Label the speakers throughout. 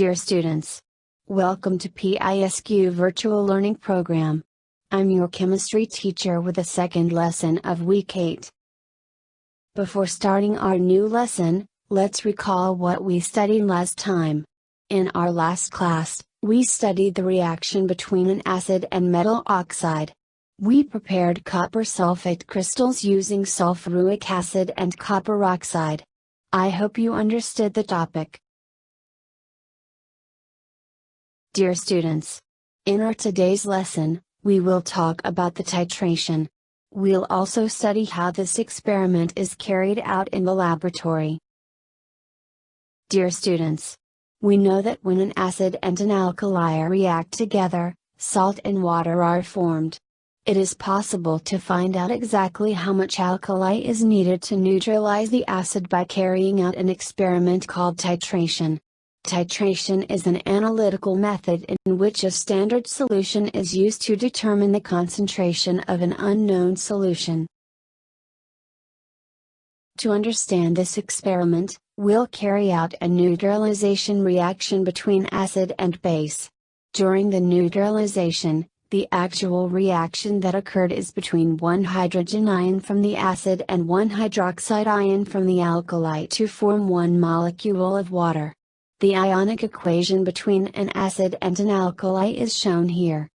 Speaker 1: Dear students, welcome to PISQ Virtual Learning Program. I'm your chemistry teacher with the second lesson of week 8. Before starting our new lesson, let's recall what we studied last time. In our last class, we studied the reaction between an acid and metal oxide. We prepared copper sulfate crystals using sulfuric acid and copper oxide. I hope you understood the topic. Dear students, in our today's lesson, we will talk about the titration. We'll also study how this experiment is carried out in the laboratory. Dear students, we know that when an acid and an alkali react together, salt and water are formed. It is possible to find out exactly how much alkali is needed to neutralize the acid by carrying out an experiment called titration. Titration is an analytical method in which a standard solution is used to determine the concentration of an unknown solution. To understand this experiment, we'll carry out a neutralization reaction between acid and base. During the neutralization, the actual reaction that occurred is between one hydrogen ion from the acid and one hydroxide ion from the alkali to form one molecule of water. The ionic equation between an acid and an alkali is shown here.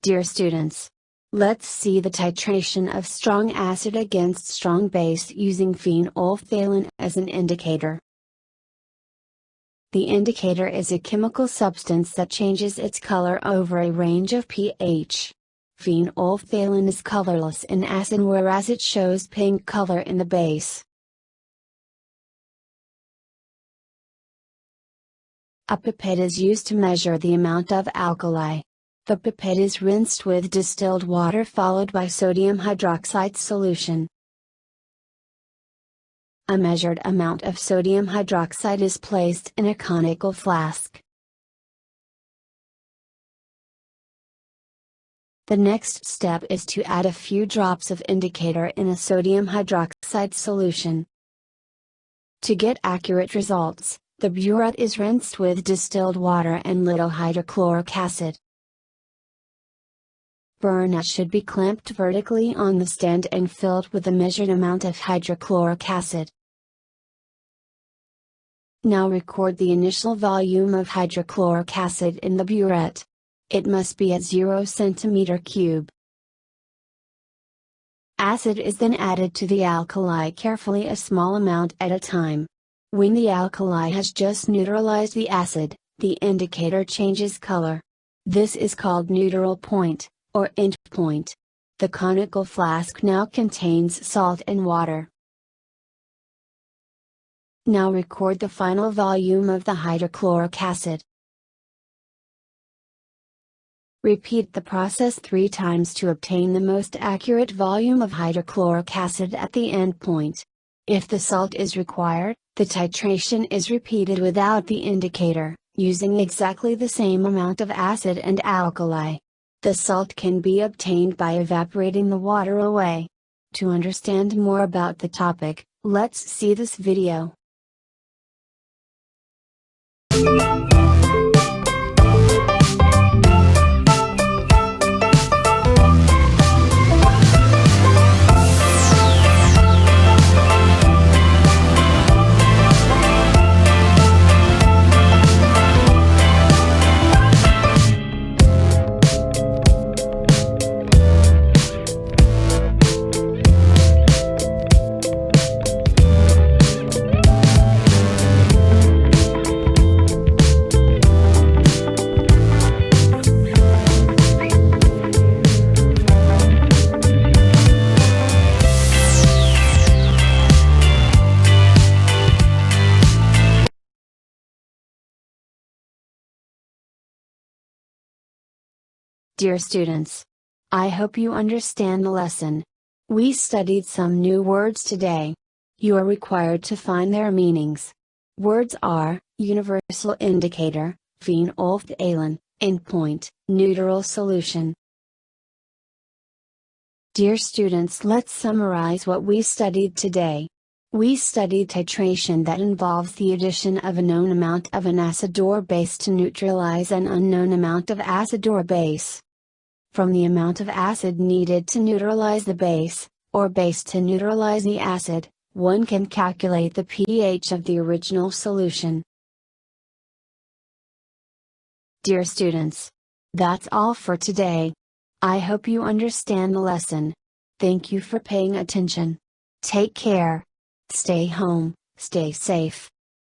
Speaker 1: Dear students, let's see the titration of strong acid against strong base using phenolphthalein as an indicator. The indicator is a chemical substance that changes its color over a range of pH. Phenolphthalein is colorless in acid whereas it shows pink color in the base. A pipette is used to measure the amount of alkali. The pipette is rinsed with distilled water followed by sodium hydroxide solution. A measured amount of sodium hydroxide is placed in a conical flask. The next step is to add a few drops of indicator in a sodium hydroxide solution. To get accurate results, the burette is rinsed with distilled water and little hydrochloric acid. Burette should be clamped vertically on the stand and filled with the measured amount of hydrochloric acid. Now record the initial volume of hydrochloric acid in the burette. It must be at 0 cm3. Acid is then added to the alkali carefully, a small amount at a time. When the alkali has just neutralized the acid, the indicator changes color. This is called neutral point, or end point. The conical flask now contains salt and water. Now record the final volume of the hydrochloric acid. Repeat the process 3 times to obtain the most accurate volume of hydrochloric acid at the end point. If the salt is required, the titration is repeated without the indicator, using exactly the same amount of acid and alkali. The salt can be obtained by evaporating the water away. To understand more about the topic, let's see this video. Dear students, I hope you understand the lesson. We studied some new words today. You are required to find their meanings. Words are, universal indicator, phenolphthalein, endpoint, neutral solution. Dear students, let's summarize what we studied today. We studied titration that involves the addition of a known amount of an acid or base to neutralize an unknown amount of acid or base. From the amount of acid needed to neutralize the base, or base to neutralize the acid, one can calculate the pH of the original solution. Dear students, that's all for today. I hope you understand the lesson. Thank you for paying attention. Take care. Stay home, stay safe.